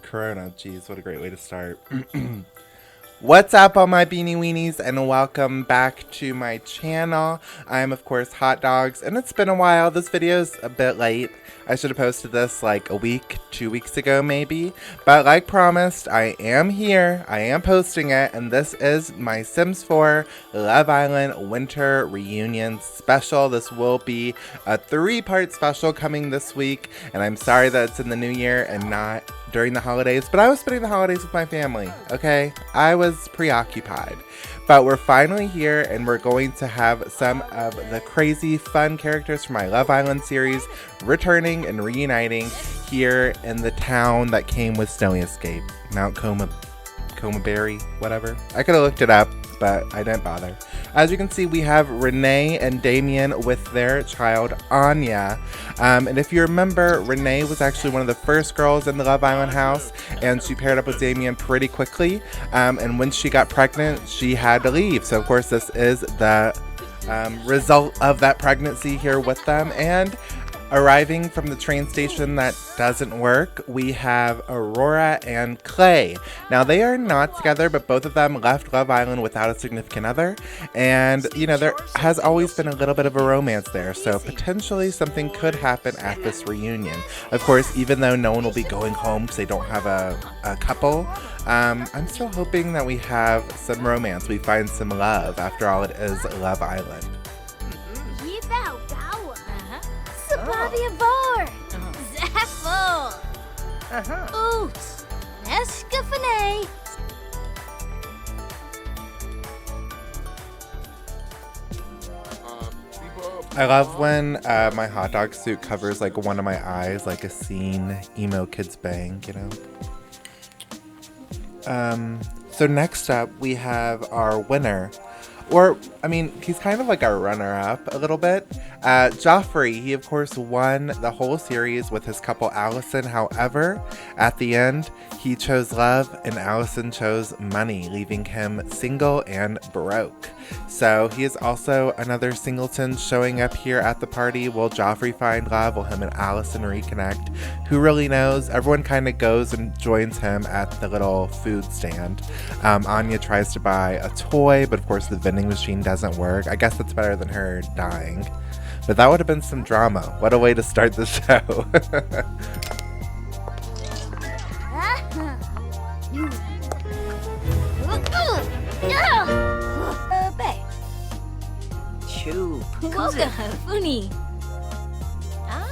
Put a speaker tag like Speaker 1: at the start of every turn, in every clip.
Speaker 1: Corona. Jeez, what a great way to start. What's up, all my beanie weenies, and welcome back to my channel. I am, of course, Hot Dogs, and it's been a while. This video's a bit late. I should have posted this like a week, 2 weeks ago maybe. But like promised, I am here. I am posting it, and this is my Sims 4 Love Island Winter Reunion special. This will be a 3-part special coming this week, and I'm sorry that it's in the new year and not during the holidays, but I was spending the holidays with my family, okay? I was preoccupied. But we're finally here, and we're going to have some of the crazy fun characters from my Love Island series returning and reuniting here in the town that came with Snowy Escape. Mount Komorebi, whatever. I could have looked it up, but I didn't bother. As you can see, we have Renee and Damien with their child, Anya. And if you remember, Renee was actually one of the first girls in the Love Island house, and she paired up with Damien pretty quickly. And when she got pregnant, she had to leave. So, of course, this is the result of that pregnancy here with them. And arriving from the train station that doesn't work, we have Aurora and Clay. Now, they are not together, but both of them left Love Island without a significant other. And, you know, there has always been a little bit of a romance there, so potentially something could happen at this reunion. Of course, even though no one will be going home because they don't have a couple, I'm still hoping that we have some romance. We find some love. After all, it is Love Island.
Speaker 2: Sabavia Bar! Zaffel! Oot! Nescafene!
Speaker 1: I love when my hot dog suit covers like one of my eyes, like a scene emo kids bang, you know? So next up we have our winner. Or, I mean, he's kind of like our runner-up a little bit. Joffrey, he of course won the whole series with his couple Allison. However, at the end, he chose love and Allison chose money, leaving him single and broke. So he is also another singleton showing up here at the party. Will Joffrey find love? Will him and Allison reconnect? Who really knows? Everyone kind of goes and joins him at the little food stand. Anya tries to buy a toy, but of course the vending machine doesn't work. I guess that's better than her dying. But that would have been some drama. What a way to start the show.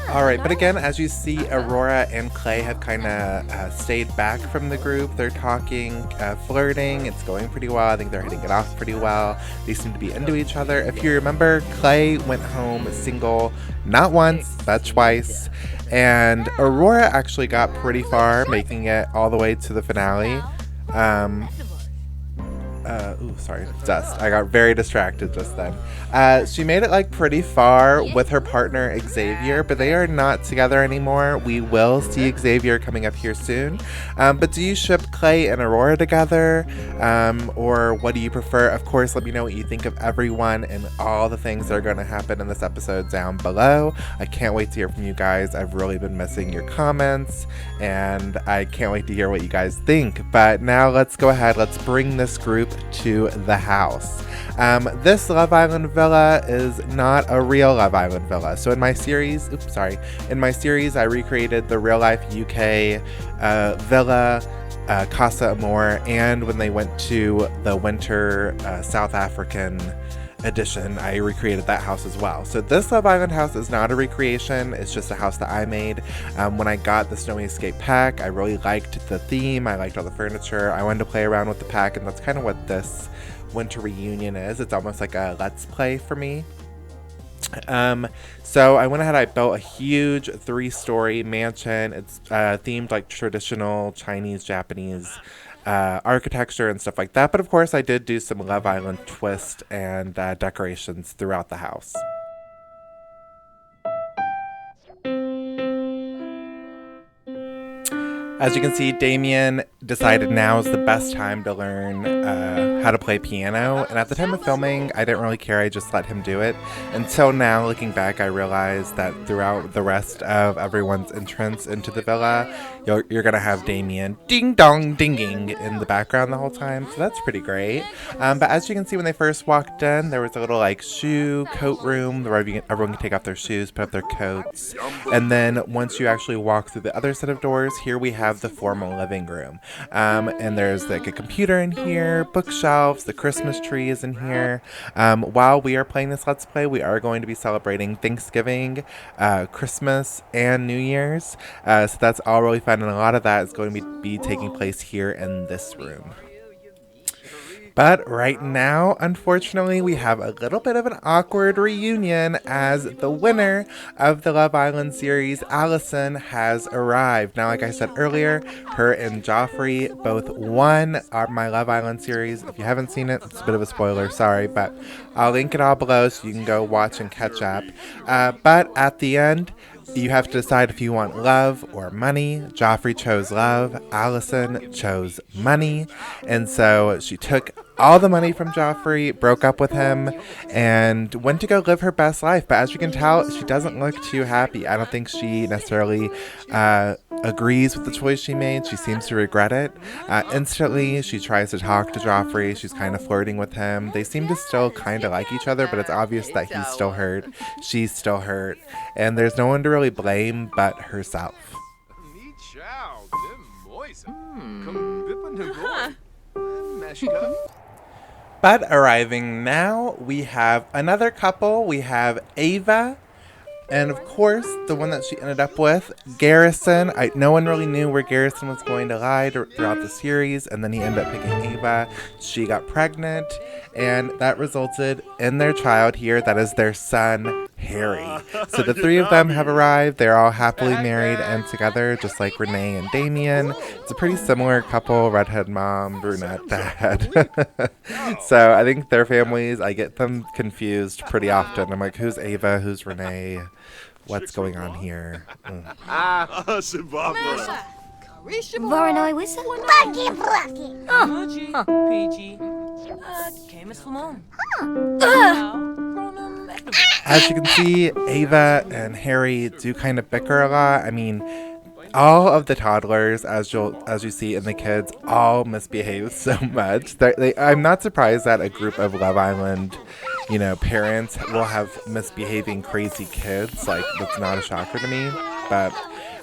Speaker 1: Alright, but again, as you see, Aurora and Clay have kind of stayed back from the group. They're talking, flirting. It's going pretty well. I think they're hitting it off pretty well. They seem to be into each other. If you remember, Clay went home single not once, but twice. And Aurora actually got pretty far, making it all the way to the finale. Sorry, dust. I got very distracted just then. She made it like pretty far with her partner Xavier, but they are not together anymore. We will see Xavier coming up here soon. But do you ship Clay and Aurora together? Or what do you prefer? Of course, let me know what you think of everyone and all the things that are going to happen in this episode down below. I can't wait to hear from you guys. I've really been missing your comments, and I can't wait to hear what you guys think. But now let's go ahead. Let's bring this group to the house. This Love Island villa is not a real Love Island villa. So in my series, I recreated the real life UK villa, Casa Amor, and when they went to the winter South African edition, I recreated that house as well. So this Love Island house is not a recreation. It's just a house that I made. When I got the Snowy Escape pack, I really liked the theme. I liked all the furniture. I wanted to play around with the pack, and that's kind of what this winter reunion is. It's almost like a let's play for me. So I went ahead, I built a huge 3-story mansion. It's themed like traditional Chinese, Japanese architecture and stuff like that. But of course, I did do some Love Island twist and decorations throughout the house. As you can see, Damien decided now is the best time to learn how to play piano, and at the time of filming, I didn't really care, I just let him do it. Until now, looking back, I realized that throughout the rest of everyone's entrance into the villa, you're gonna have Damien ding-dong dinging in the background the whole time, so that's pretty great. But as you can see, when they first walked in, there was a little like shoe coat room where everyone can take off their shoes, put up their coats, and then once you actually walk through the other set of doors, here we have the formal living room. And there's like a computer in here, bookshelves, the Christmas tree is in here. While we are playing this Let's Play, we are going to be celebrating Thanksgiving, Christmas, and New Year's. So that's all really fun, and a lot of that is going to be taking place here in this room. But right now, unfortunately, we have a little bit of an awkward reunion as the winner of the Love Island series, Allison, has arrived. Now, like I said earlier, her and Joffrey both won my Love Island series. If you haven't seen it, it's a bit of a spoiler, sorry, but I'll link it all below so you can go watch and catch up. But at the end, you have to decide if you want love or money. Joffrey chose love. Allison chose money. And so she took all the money from Joffrey, broke up with him, and went to go live her best life. But as you can tell, she doesn't look too happy. I don't think she necessarily agrees with the choice she made. She seems to regret it. Instantly, she tries to talk to Joffrey. She's kind of flirting with him. They seem to still kind of like each other, but it's obvious that he's still hurt. She's still hurt. And there's no one to really blame but herself. But arriving now, we have another couple. We have Ava, and of course, the one that she ended up with, Garrison. No one really knew where Garrison was going to lie throughout the series, and then he ended up picking Ava. She got pregnant, and that resulted in their child here. That is their son, Harry. So the three of them have arrived. They're all happily married and together, just like Renee and Damien. It's a pretty similar couple, redhead mom, brunette dad. So I think their families, I get them confused pretty often. I'm like, who's Ava? Who's Renee? What's going on here?
Speaker 2: Voronoi whistle?
Speaker 1: As you can see, Ava and Harry do kind of bicker a lot. I mean, all of the toddlers, as you see in the kids, all misbehave so much. I'm not surprised that a group of Love Island, parents will have misbehaving crazy kids. Like, that's not a shocker to me. But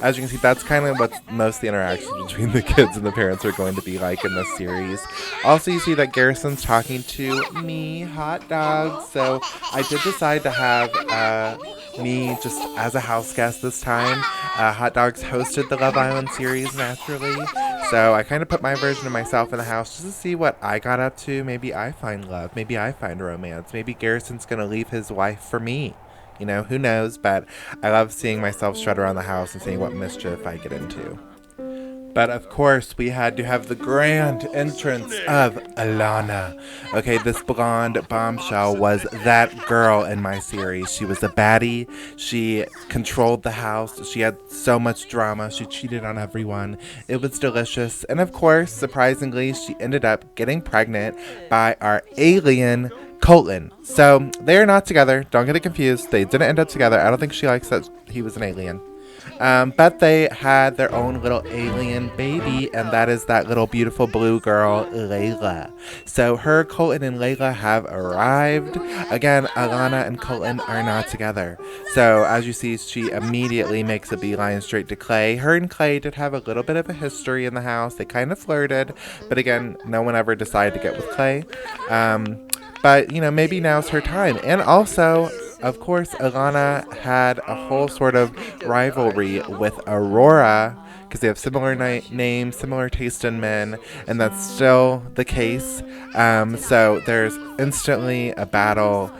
Speaker 1: as you can see, that's kind of what most of the interactions between the kids and the parents are going to be like in this series. Also, you see that Garrison's talking to me, hot dog. So I did decide to have me just as a house guest this time. Hot Dogs hosted the Love Island series naturally. So I kind of put my version of myself in the house just to see what I got up to. Maybe I find love. Maybe I find romance. Maybe Garrison's going to leave his wife for me. Who knows, but I love seeing myself strut around the house and seeing what mischief I get into. But of course, we had to have the grand entrance of Alana. Okay, this blonde bombshell was that girl in my series. She was a baddie. She controlled the house. She had so much drama. She cheated on everyone. It was delicious. And of course, surprisingly, she ended up getting pregnant by our alien Colton. So they're not together. Don't get it confused. They didn't end up together. I don't think she likes that he was an alien. But they had their own little alien baby, and that is that little beautiful blue girl, Layla. So her, Colton, and Layla have arrived. Again, Alana and Colton are not together. So as you see, she immediately makes a beeline straight to Clay. Her and Clay did have a little bit of a history in the house. They kind of flirted, but again, no one ever decided to get with Clay. But, maybe now's her time. And also, of course, Alana had a whole sort of rivalry with Aurora because they have similar names, similar taste in men, and that's still the case. So there's instantly a battle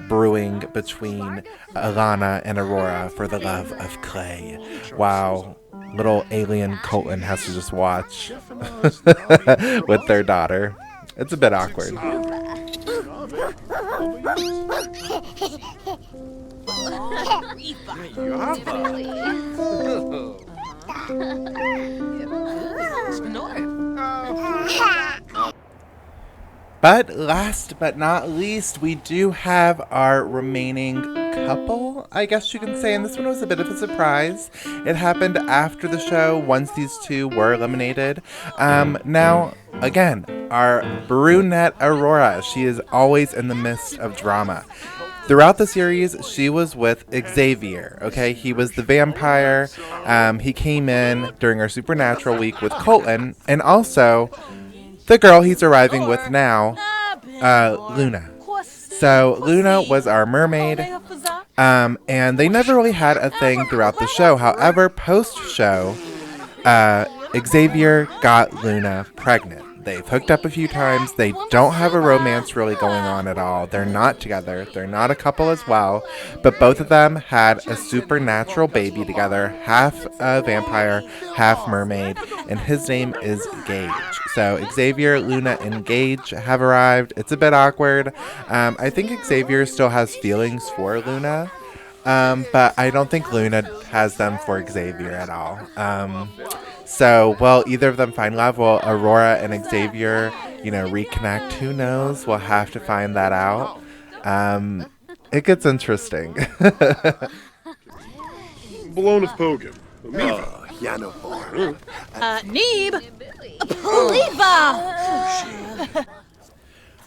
Speaker 1: brewing between Alana and Aurora for the love of Clay. Wow. Little alien Colton has to just watch with their daughter. It's a bit awkward. But last but not least, we do have our remaining couple, I guess you can say, and this one was a bit of a surprise. It happened after the show, once these two were eliminated. Now, again, our brunette Aurora, she is always in the midst of drama. Throughout the series, she was with Xavier, okay? He was the vampire. He came in during our Supernatural week with Colton, and also the girl he's arriving with now, Luna. So Luna was our mermaid, and they never really had a thing throughout the show. However, post-show, Xavier got Luna pregnant. They've hooked up a few times. They don't have a romance really going on at all. They're not together. They're not a couple as well. But both of them had a supernatural baby together, half a vampire, half mermaid, and his name is Gage. So Xavier, Luna, and Gage have arrived. It's a bit awkward. I think Xavier still has feelings for Luna. But I don't think Luna has them for Xavier at all. So, will either of them find love? Will Aurora and Xavier, reconnect? Who knows? We'll have to find that out. It gets interesting.
Speaker 3: Bologna's Pogan.
Speaker 2: Neeb! Poliva!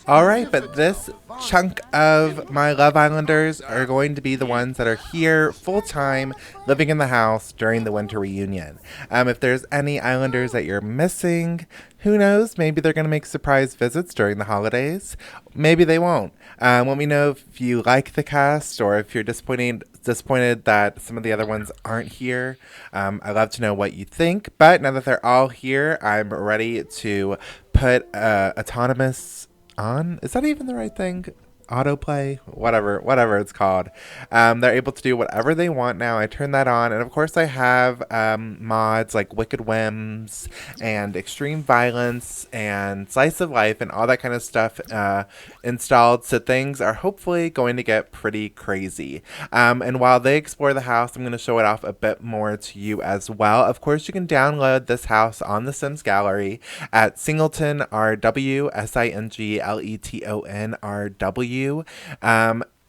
Speaker 1: All right, but this chunk of my Love Islanders are going to be the ones that are here full-time, living in the house during the winter reunion. If there's any Islanders that you're missing, who knows? Maybe they're going to make surprise visits during the holidays. Maybe they won't. Let me know if you like the cast or if you're disappointed that some of the other ones aren't here. I'd love to know what you think. But now that they're all here, I'm ready to put Autonomous on. Is that even the right thing? Autoplay, whatever it's called. They're able to do whatever they want now. I turn that on, and of course I have mods like Wicked Whims and Extreme Violence and Slice of Life and all that kind of stuff installed, so things are hopefully going to get pretty crazy. And while they explore the house, I'm going to show it off a bit more to you as well. Of course, you can download this house on the Sims Gallery at Singleton RW, Singleton RW.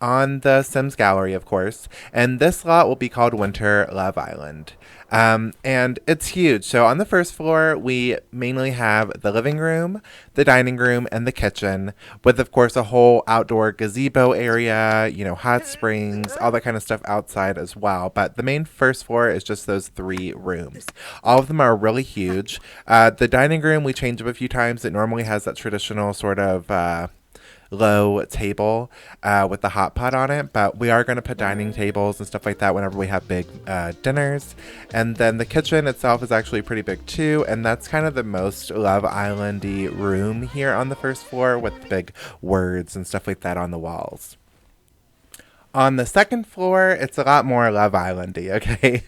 Speaker 1: On the Sims Gallery, of course. And this lot will be called Winter Love Island. And it's huge. So on the first floor, we mainly have the living room, the dining room, and the kitchen, with, of course, a whole outdoor gazebo area, hot springs, all that kind of stuff outside as well. But the main first floor is just those 3 rooms. All of them are really huge. The dining room, we change up a few times. It normally has that traditional sort of low table with the hot pot on it, but we are going to put dining tables and stuff like that whenever we have big dinners. And then the kitchen itself is actually pretty big too, and that's kind of the most Love Island-y room here on the first floor, with big words and stuff like that on the walls. On the second floor, it's a lot more Love Island-y, okay?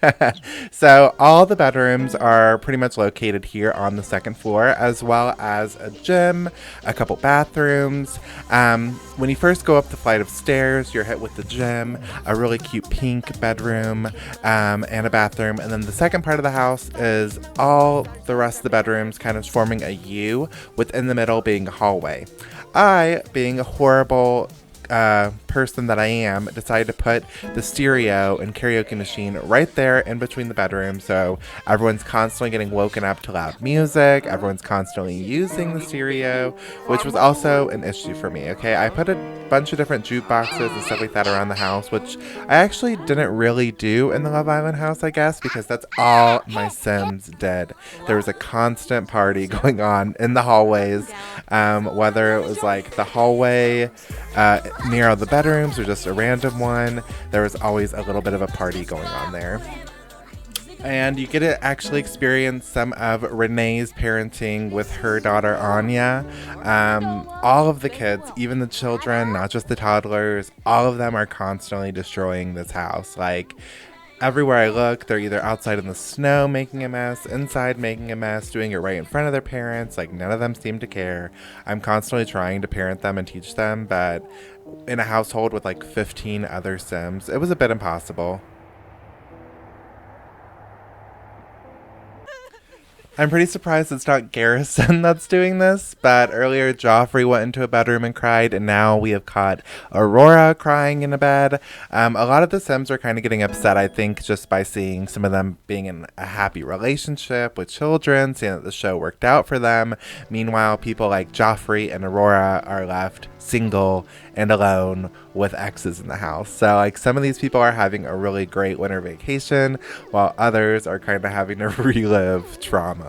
Speaker 1: So all the bedrooms are pretty much located here on the second floor, as well as a gym, a couple bathrooms. When you first go up the flight of stairs, you're hit with the gym, a really cute pink bedroom, and a bathroom. And then the second part of the house is all the rest of the bedrooms kind of forming a U, with in the middle being a hallway. I, being a horrible person that I am, decided to put the stereo and karaoke machine right there in between the bedrooms, so everyone's constantly getting woken up to loud music, everyone's constantly using the stereo, which was also an issue for me, okay? I put a bunch of different jukeboxes and stuff like that around the house, which I actually didn't really do in the Love Island house, I guess, because that's all my Sims did. There was a constant party going on in the hallways, whether it was like the hallway near all the bedrooms or just a random one, there was always a little bit of a party going on there. And you get to actually experience some of Renee's parenting with her daughter Anya. All of the kids, even the children, not just the toddlers, all of them are constantly destroying this house. Like, everywhere I look, they're either outside in the snow making a mess, inside making a mess, doing it right in front of their parents. Like, none of them seem to care. I'm constantly trying to parent them and teach them, but in a household with like 15 other Sims, it was a bit impossible. I'm pretty surprised it's not Garrison that's doing this, but earlier Joffrey went into a bedroom and cried, and now we have caught Aurora crying in a bed. A lot of the Sims are kind of getting upset, I think, just by seeing some of them being in a happy relationship with children, seeing that the show worked out for them. Meanwhile, people like Joffrey and Aurora are left single and alone with exes in the house. So like some of these people are having a really great winter vacation, while others are kind of having to relive trauma.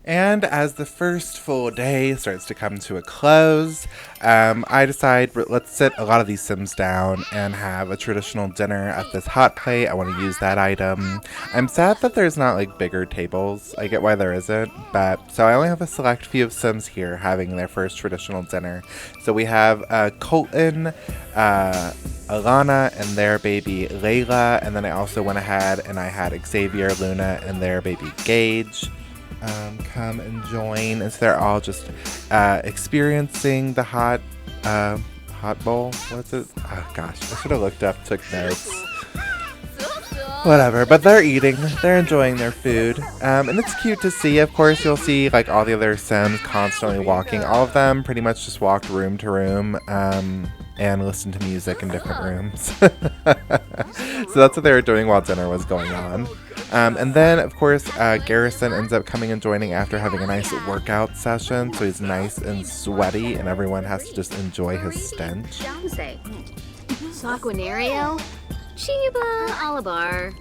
Speaker 1: And as the first full day starts to come to a close, I decide let's sit a lot of these Sims down and have a traditional dinner at this hot plate. I want to use that item. I'm sad that there's not like bigger tables. I get why there isn't, but so I only have a select few of Sims here having their first traditional dinner. So we have Colton, Alana and their baby Layla, and then I also went ahead and I had Xavier, Luna, and their baby Gage come and join as they're all just experiencing the hot bowl. What's it? Oh gosh, I should have looked up, took notes. Whatever, but they're eating, they're enjoying their food, and it's cute to see. Of course, you'll see like all the other Sims constantly walking. All of them pretty much just walked room to room and listened to music in different rooms. So that's what they were doing while dinner was going on. And then, of course, Garrison ends up coming and joining after having a nice workout session. So he's nice and sweaty, and everyone has to just enjoy his stench.
Speaker 3: Sanguinario, Chiba, Alabar,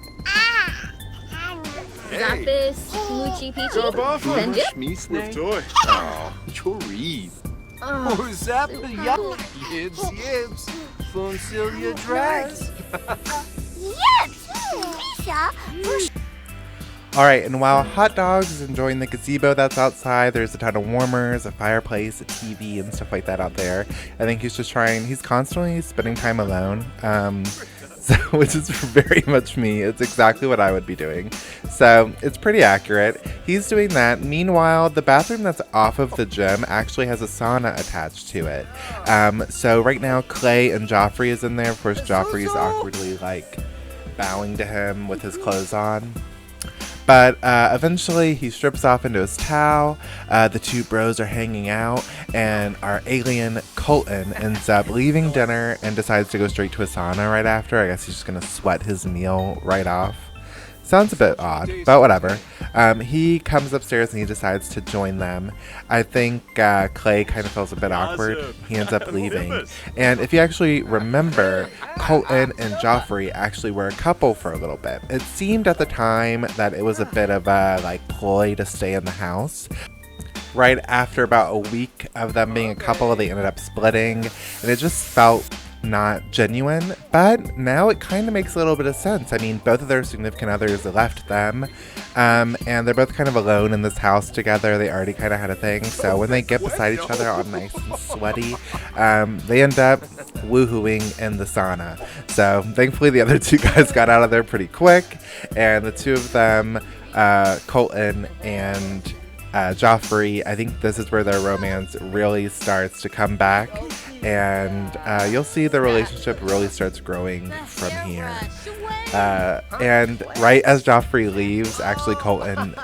Speaker 3: Zapis, Muchi Pichi, Benjip,
Speaker 4: Toy. Oh, Choriz. Oh, Zappa, Yibs, Yibs, Foncilia Drags.
Speaker 1: Alright, and while Hot Dogs is enjoying the gazebo that's outside, there's a ton of warmers, a fireplace, a TV, and stuff like that out there. I think he's just he's constantly spending time alone, which is very much me. It's exactly what I would be doing. So it's pretty accurate. He's doing that. Meanwhile, the bathroom that's off of the gym actually has a sauna attached to it. So right now, Clay and Joffrey is in there. Of course, Joffrey is awkwardly like bowing to him with his clothes on. But eventually he strips off into his towel, the two bros are hanging out, and our alien Colton ends up leaving dinner and decides to go straight to a sauna right after. I guess he's just gonna sweat his meal right off. Sounds a bit odd, but whatever. He comes upstairs and he decides to join them. I think Clay kind of feels a bit awkward. He ends up leaving. And if you actually remember, Colton and Joffrey actually were a couple for a little bit. It seemed at the time that it was a bit of a like ploy to stay in the house. Right after about a week of them being a couple, they ended up splitting, and it just felt not genuine, but now it kind of makes a little bit of sense. I mean, both of their significant others left them, and they're both kind of alone in this house together. They already kind of had a thing, so when they get beside each other all nice and sweaty, they end up woohooing in the sauna. So thankfully the other two guys got out of there pretty quick, and the two of them, Colton and Joffrey, I think this is where their romance really starts to come back, and you'll see the relationship really starts growing from here. And right as Joffrey leaves, actually Colton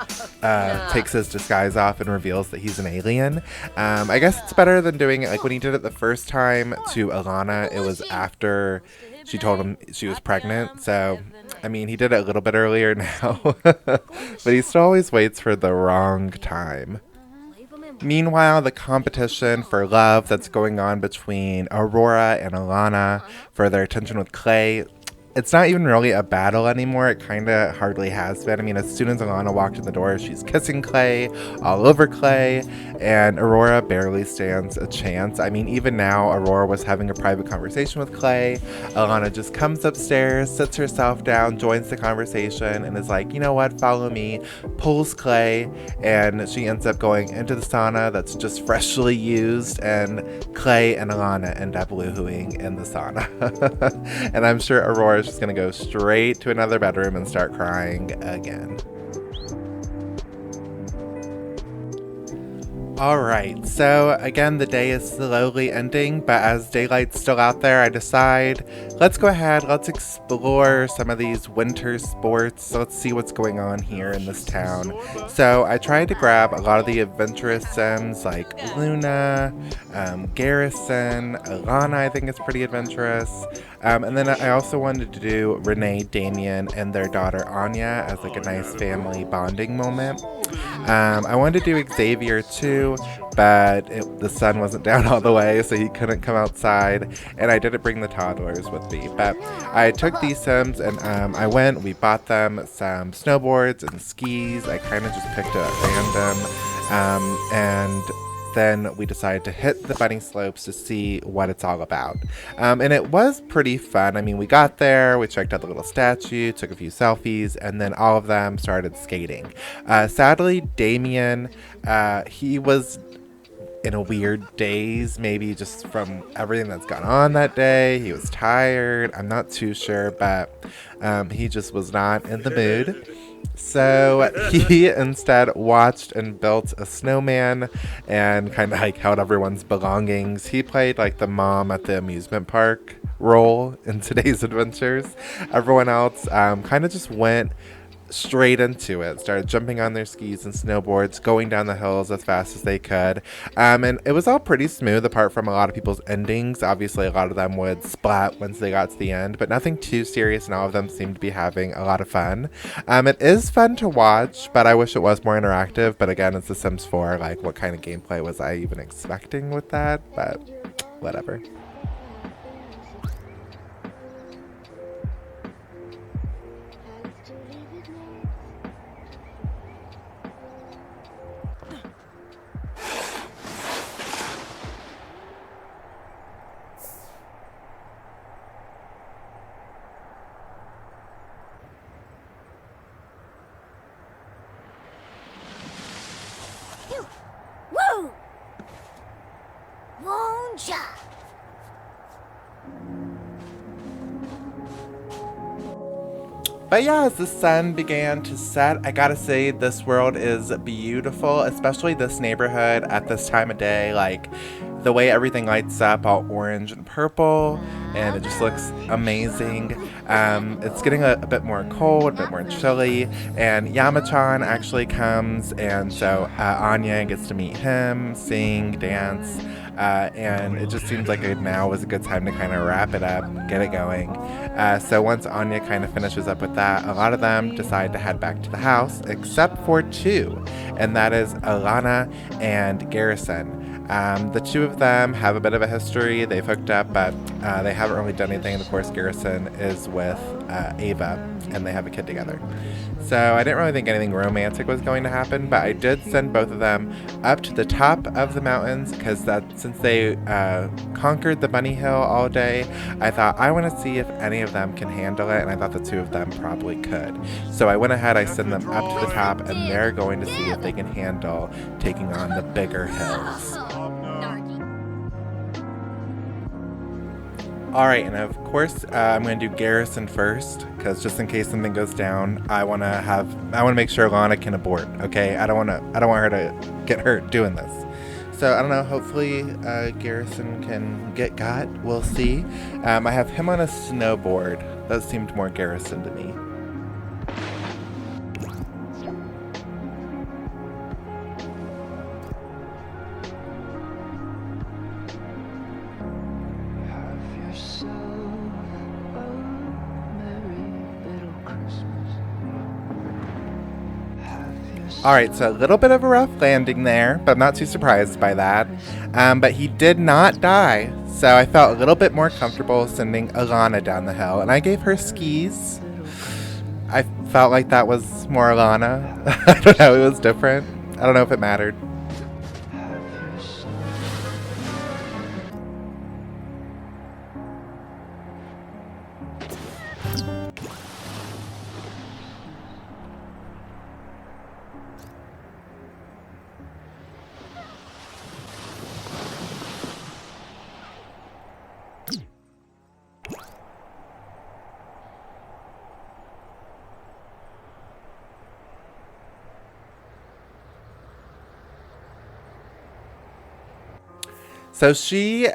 Speaker 1: takes his disguise off and reveals that he's an alien. I guess it's better than doing it like when he did it the first time to Alana. It was after she told him she was pregnant, so I mean, he did it a little bit earlier now, but he still always waits for the wrong time. Meanwhile, the competition for love that's going on between Aurora and Alana for their attention with Clay, it's not even really a battle anymore. It kind of hardly has been. I mean, as soon as Alana walked in the door, she's kissing Clay, all over Clay, and Aurora barely stands a chance. I mean, even now, Aurora was having a private conversation with Clay. Alana just comes upstairs, sits herself down, joins the conversation, and is like, you know what, follow me, pulls Clay, and she ends up going into the sauna that's just freshly used, and Clay and Alana end up woohooing in the sauna. And I'm sure Aurora just gonna go straight to another bedroom and start crying again. Alright, so again, the day is slowly ending, but as daylight's still out there, I decide let's go ahead. Let's explore some of these winter sports. Let's see what's going on here in this town. So I tried to grab a lot of the adventurous sims like Luna, Garrison, Alana I think is pretty adventurous. And then I also wanted to do Renee, Damien, and their daughter Anya as like a nice family bonding moment. I wanted to do Xavier too, but the sun wasn't down all the way, so he couldn't come outside, and I didn't bring the toddlers with me. But I took these sims, and we bought them some snowboards and skis. I kind of just picked it at random, and then we decided to hit the bunny slopes to see what it's all about. And it was pretty fun. I mean, we got there, we checked out the little statue, took a few selfies, and then all of them started skating. Sadly, Damien, he was in a weird daze, maybe just from everything that's gone on that day. He was tired. I'm not too sure, but he just was not in the mood. So he instead watched and built a snowman and kind of like held everyone's belongings. He played like the mom at the amusement park role in today's adventures. Everyone else kind of just went straight into it, started jumping on their skis and snowboards, going down the hills as fast as they could, and it was all pretty smooth apart from a lot of people's endings. Obviously a lot of them would splat once they got to the end, but nothing too serious, and all of them seemed to be having a lot of fun. It is fun to watch, but I wish it was more interactive. But again, it's The Sims 4, like what kind of gameplay was I even expecting with that? But whatever.
Speaker 5: Woo! Wonja!
Speaker 1: But yeah, as the sun began to set, I gotta say this world is beautiful, especially this neighborhood at this time of day. Like the way everything lights up all orange and purple, and it just looks amazing. It's getting a bit more cold, a bit more chilly, and Yamachan actually comes, and so Anya gets to meet him, sing, dance, and it just seems like now is a good time to kind of wrap it up, get it going. So once Anya kind of finishes up with that, a lot of them decide to head back to the house, except for two, and that is Alana and Garrison. The two of them have a bit of a history. They've hooked up, but they haven't really done anything. And of course, Garrison is with Ava, and they have a kid together. So I didn't really think anything romantic was going to happen, but I did send both of them up to the top of the mountains because since they conquered the bunny hill all day, I thought I want to see if any of them can handle it, and I thought the two of them probably could. So I went ahead, I sent them up to the top, and they're going to see if they can handle taking on the bigger hills. Alright, and of course, I'm going to do Garrison first, because just in case something goes down, I want to make sure Lana can abort, okay? I don't want her to get hurt doing this. So, I don't know, hopefully Garrison can get got, we'll see. I have him on a snowboard. That seemed more Garrison to me. Alright, so a little bit of a rough landing there, but I'm not too surprised by that. But he did not die, so I felt a little bit more comfortable sending Alana down the hill, and I gave her skis. I felt like that was more Alana. I don't know, it was different. I don't know if it mattered. So she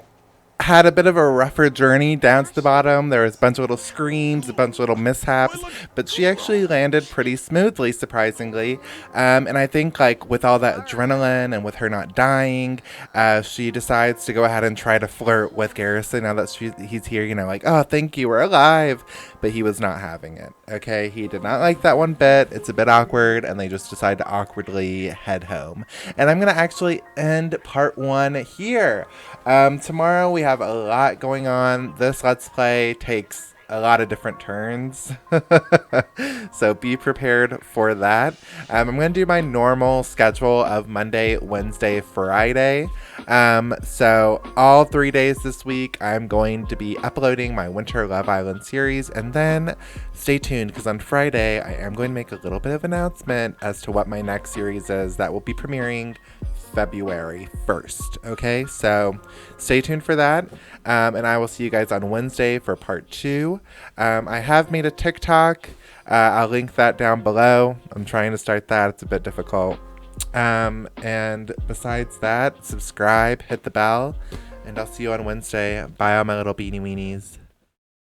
Speaker 1: had a bit of a rougher journey down to the bottom. There was a bunch of little screams, a bunch of little mishaps, but she actually landed pretty smoothly, surprisingly. And I think, like, with all that adrenaline and with her not dying, she decides to go ahead and try to flirt with Garrison now that he's here, you know, like, oh, thank you, we're alive. But he was not having it, okay? He did not like that one bit. It's a bit awkward, and they just decide to awkwardly head home. And I'm going to actually end part 1 here. Tomorrow we have a lot going on. This Let's Play takes a lot of different turns. So be prepared for that. I'm going to do my normal schedule of Monday, Wednesday, Friday. So all 3 days this week, I'm going to be uploading my Winter Love Island series. And then stay tuned, because on Friday, I am going to make a little bit of an announcement as to what my next series is that will be premiering February 1st. Okay, so stay tuned for that. And I will see you guys on Wednesday for part 2. I have made a TikTok. I'll link that down below. I'm trying to start that. It's a bit difficult. And besides that, subscribe, hit the bell, and I'll see you on Wednesday. Bye, all my little beanie weenies.